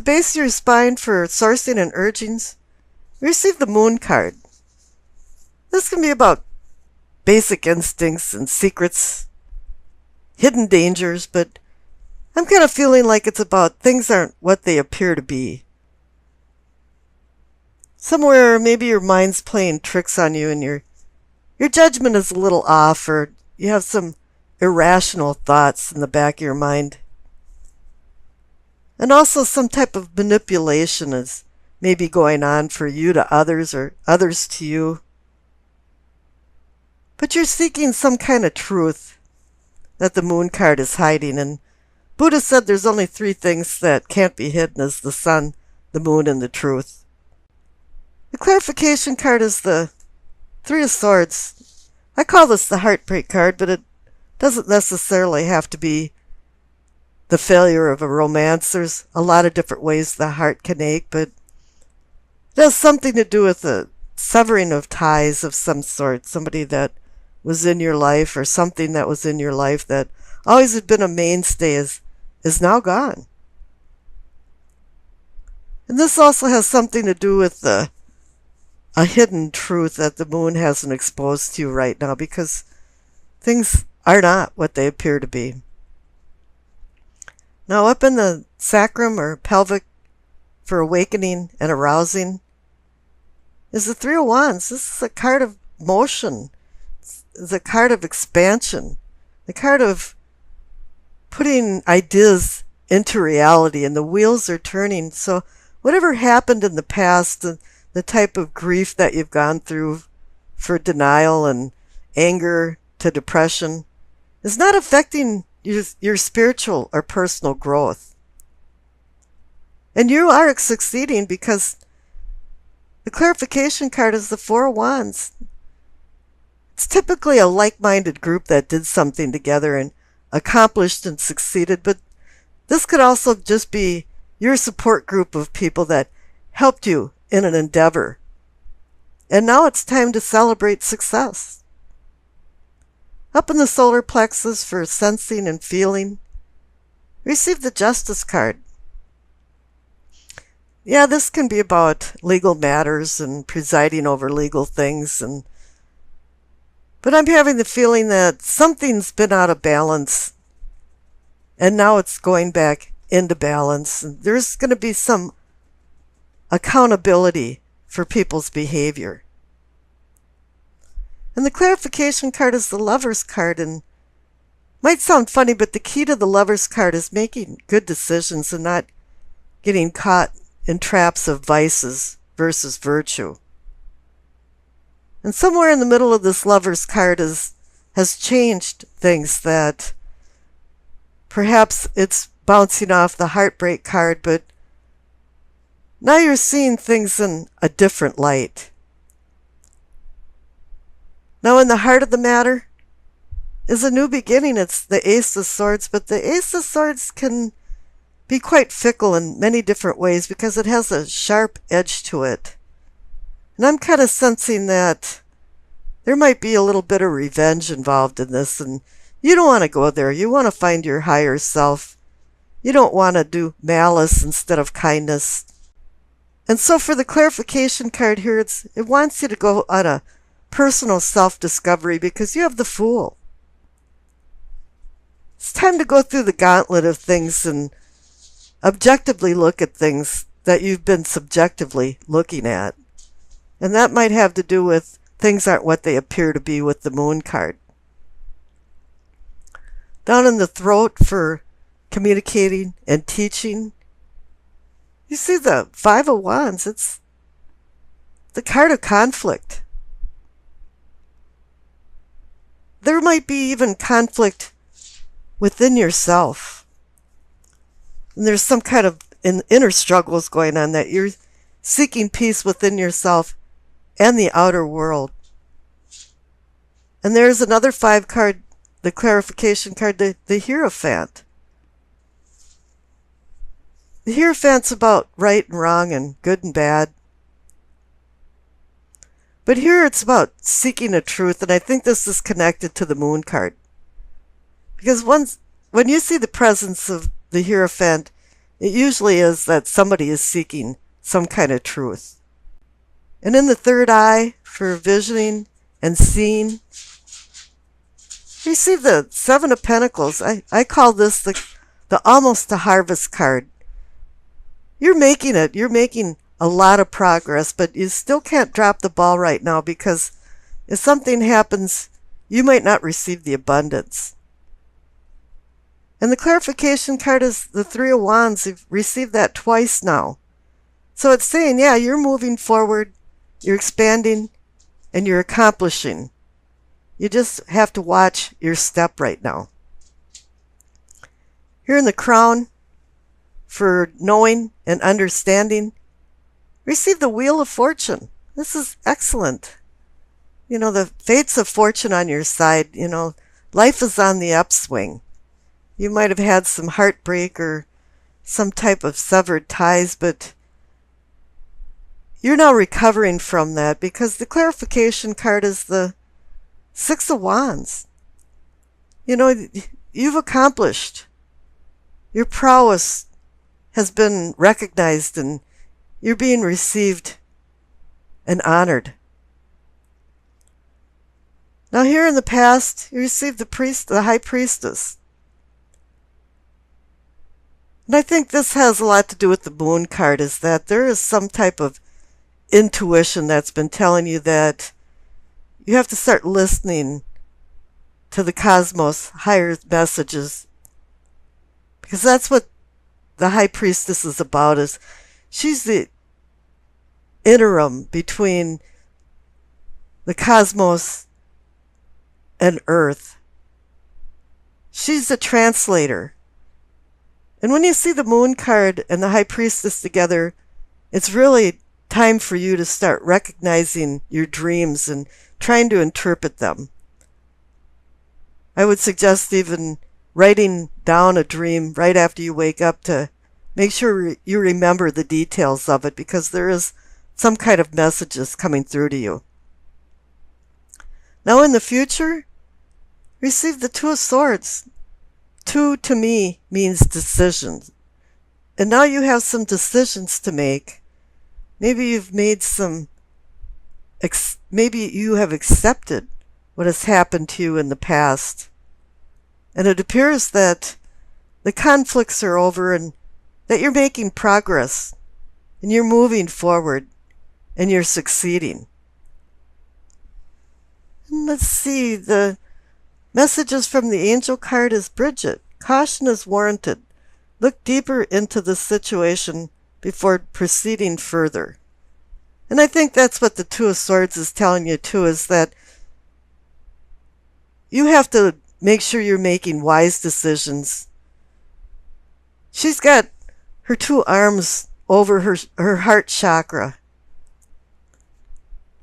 the base of your spine for sourcing and urgings, receive the moon card. This can be about basic instincts and secrets, hidden dangers, but I'm kind of feeling like it's about things aren't what they appear to be. Somewhere maybe your mind's playing tricks on you and your judgment is a little off, or you have some irrational thoughts in the back of your mind. And also some type of manipulation is maybe going on for you to others or others to you. But you're seeking some kind of truth that the moon card is hiding, and Buddha said there's only three things that can't be hidden: is the sun, the moon, and the truth. The clarification card is the Three of Swords. I call this the heartbreak card, but it doesn't necessarily have to be the failure of a romance. There's a lot of different ways the heart can ache, but it has something to do with the severing of ties of some sort. Somebody that was in your life or something that was in your life that always had been a mainstay is now gone. And this also has something to do with a hidden truth that the moon hasn't exposed to you right now, because things are not what they appear to be. Now, up in the sacrum or pelvic for awakening and arousing is the Three of Wands. This is a card of motion. It's a card of expansion. The card of putting ideas into reality, and the wheels are turning. So whatever happened in the past, the type of grief that you've gone through for denial and anger to depression, is not affecting your spiritual or personal growth. And you are succeeding because the clarification card is the Four of Wands. It's typically a like-minded group that did something together and accomplished and succeeded, but this could also just be your support group of people that helped you in an endeavor. And now it's time to celebrate success. Up in the solar plexus for sensing and feeling, receive the Justice card. Yeah, this can be about legal matters and presiding over legal things, but I'm having the feeling that something's been out of balance and now it's going back into balance. And there's going to be some accountability for people's behavior. And the clarification card is the Lover's card, and might sound funny, but the key to the Lover's card is making good decisions and not getting caught in traps of vices versus virtue. And somewhere in the middle of this Lover's card has changed things, that perhaps it's bouncing off the Heartbreak card, but now you're seeing things in a different light. Now, in the heart of the matter is a new beginning. It's the Ace of Swords, but the Ace of Swords can be quite fickle in many different ways because it has a sharp edge to it. And I'm kind of sensing that there might be a little bit of revenge involved in this, and you don't want to go there. You want to find your higher self. You don't want to do malice instead of kindness. And so for the clarification card here, it wants you to go on a personal self-discovery because you have the Fool. It's time to go through the gauntlet of things and objectively look at things that you've been subjectively looking at. And that might have to do with things aren't what they appear to be with the Moon card. Down in the throat for communicating and teaching, you see the Five of Wands. It's the card of conflict. There might be even conflict within yourself. And there's some kind of inner struggles going on that you're seeking peace within yourself and the outer world. And there's another 5 card, the clarification card, the Hierophant. The Hierophant's about right and wrong and good and bad. But here it's about seeking a truth, and I think this is connected to the Moon card. Because when you see the presence of the Hierophant, it usually is that somebody is seeking some kind of truth. And in the third eye, for visioning and seeing, you see the Seven of Pentacles. I call this the almost a harvest card. You're making it. You're making a lot of progress, but you still can't drop the ball right now because if something happens, you might not receive the abundance. And the clarification card is the Three of Wands. You've received that twice now. So it's saying, yeah, you're moving forward, you're expanding, and you're accomplishing. You just have to watch your step right now. Here in the Crown, for knowing and understanding, receive the Wheel of Fortune. This is excellent. You know, the fates of fortune on your side. You know, life is on the upswing. You might have had some heartbreak or some type of severed ties, but you're now recovering from that because the clarification card is the Six of Wands. You know, you've accomplished. Your prowess has been recognized and you're being received and honored. Now here in the past, you received the High Priestess. And I think this has a lot to do with the Moon card, is that there is some type of intuition that's been telling you that you have to start listening to the cosmos, higher messages, because that's what the High Priestess is about. Is she's the interim between the cosmos and Earth. She's a translator. And when you see the Moon card and the High Priestess together, it's really time for you to start recognizing your dreams and trying to interpret them. I would suggest even writing down a dream right after you wake up to make sure you remember the details of it, because there is some kind of messages coming through to you. Now in the future, receive the Two of Swords. Two to me means decisions. And now you have some decisions to make. Maybe you've made some, maybe you have accepted what has happened to you in the past. And it appears that the conflicts are over and that you're making progress and you're moving forward and you're succeeding. And let's see, the messages from the angel card is Bridget. Caution is warranted. Look deeper into the situation before proceeding further. And I think that's what the Two of Swords is telling you too, is that you have to make sure you're making wise decisions. She's got her two arms over her heart chakra.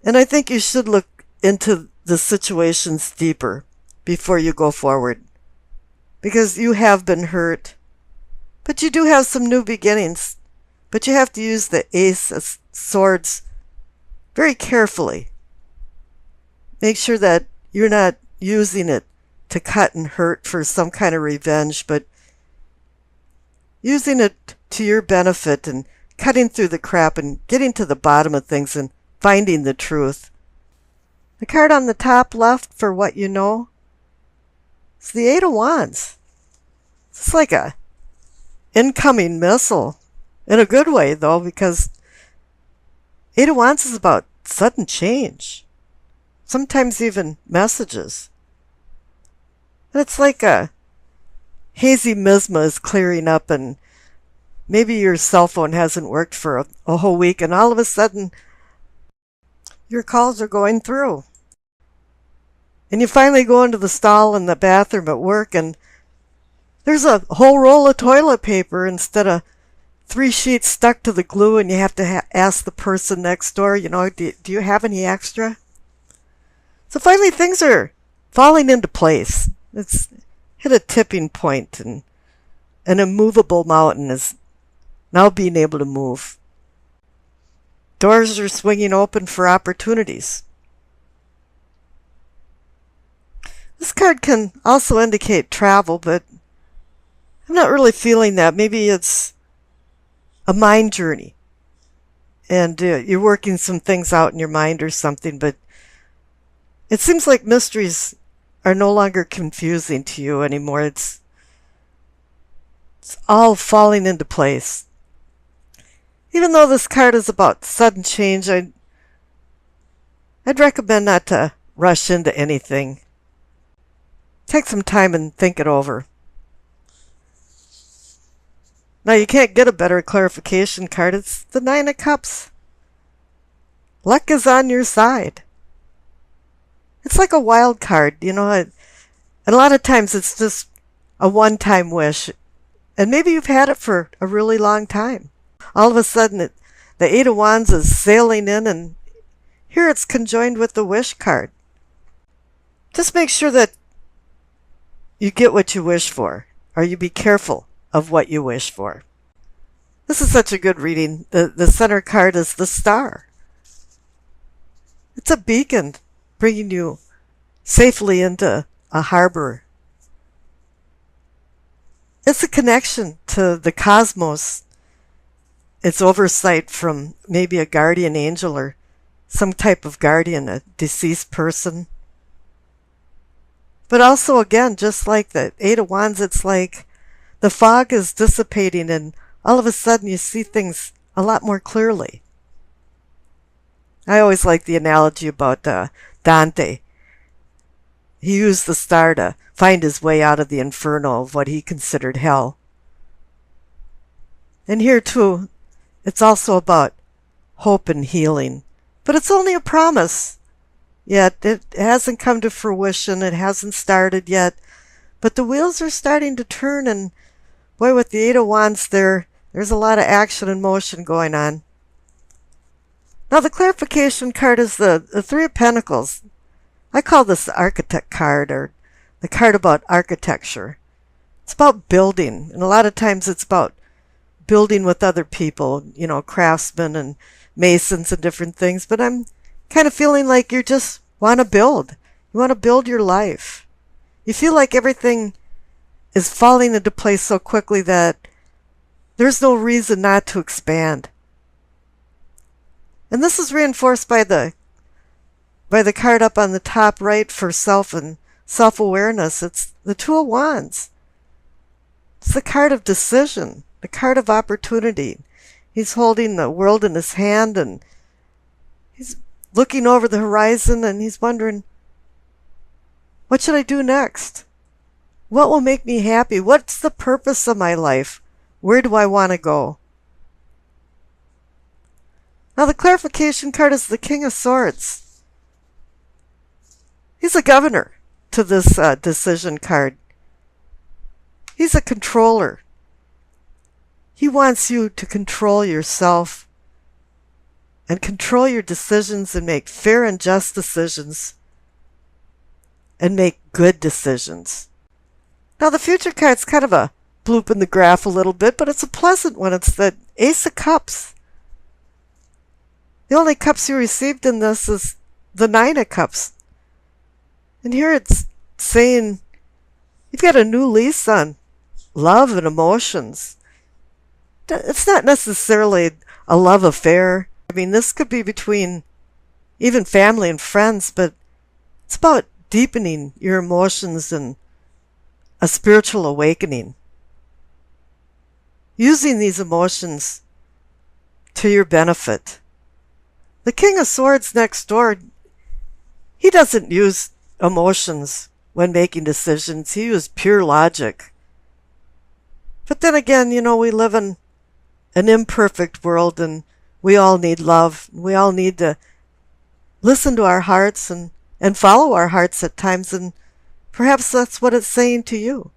And I think you should look into the situations deeper before you go forward, because you have been hurt, but you do have some new beginnings. But you have to use the Ace of Swords very carefully. Make sure that you're not using it to cut and hurt for some kind of revenge, but using it to your benefit and cutting through the crap and getting to the bottom of things and finding the truth. The card on the top left for what you know, it's the Eight of Wands. It's like a incoming missile. In a good way, though, because Eight of Wands is about sudden change. Sometimes even messages. And it's like a hazy miasma is clearing up, and maybe your cell phone hasn't worked for a whole week, and all of a sudden your calls are going through. And you finally go into the stall in the bathroom at work, and there's a whole roll of toilet paper instead of 3 sheets stuck to the glue, and you have to ask the person next door, you know, do you have any extra? So finally things are falling into place. It's hit a tipping point, and an immovable mountain is now being able to move. Doors are swinging open for opportunities. This card can also indicate travel, but I'm not really feeling that. Maybe it's a mind journey. And you're working some things out in your mind or something, but it seems like mysteries are no longer confusing to you anymore. It's all falling into place. Even though this card is about sudden change, I'd recommend not to rush into anything. Take some time and think it over. Now, you can't get a better clarification card. It's the Nine of Cups. Luck is on your side. It's like a wild card, and a lot of times it's just a one-time wish. And maybe you've had it for a really long time. All of a sudden, the Eight of Wands is sailing in, and here it's conjoined with the wish card. Just make sure that you get what you wish for, or you be careful of what you wish for. This is such a good reading. The center card is the Star. It's a beacon bringing you safely into a harbor. It's a connection to the cosmos. It's oversight from maybe a guardian angel or some type of guardian, a deceased person. But also, again, just like the Eight of Wands, it's like the fog is dissipating and all of a sudden you see things a lot more clearly. I always like the analogy about Dante. He used the star to find his way out of the inferno of what he considered hell. And here, too, it's also about hope and healing. But it's only a promise. Yet it hasn't come to fruition. It hasn't started yet. But the wheels are starting to turn, and boy, with the Eight of Wands there's a lot of action and motion going on. Now, the clarification card is the Three of Pentacles. I call this the Architect card, or the card about architecture. It's about building, and a lot of times it's about building with other people, craftsmen and masons and different things. But I'm kind of feeling like you just want to build. You want to build your life. You feel like everything is falling into place so quickly that there's no reason not to expand. And this is reinforced by the card up on the top right for self and self-awareness. It's the Two of Wands. It's the card of decision, the card of opportunity. He's holding the world in his hand, and he's looking over the horizon, and he's wondering, what should I do next? What will make me happy? What's the purpose of my life? Where do I want to go? Now, the clarification card is the King of Swords. He's a governor to this decision card. He's a controller. He wants you to control yourself and control your decisions and make fair and just decisions and make good decisions. Now, the future card's kind of a bloop in the graph a little bit, but it's a pleasant one. It's the Ace of Cups. The only cups you received in this is the Nine of Cups. And here it's saying you've got a new lease on love and emotions. It's not necessarily a love affair. I mean, this could be between even family and friends, but it's about deepening your emotions and a spiritual awakening. Using these emotions to your benefit. The King of Swords next door, he doesn't use emotions when making decisions. He uses pure logic. But then again, we live in an imperfect world, and we all need love. We all need to listen to our hearts and follow our hearts at times, and perhaps that's what it's saying to you.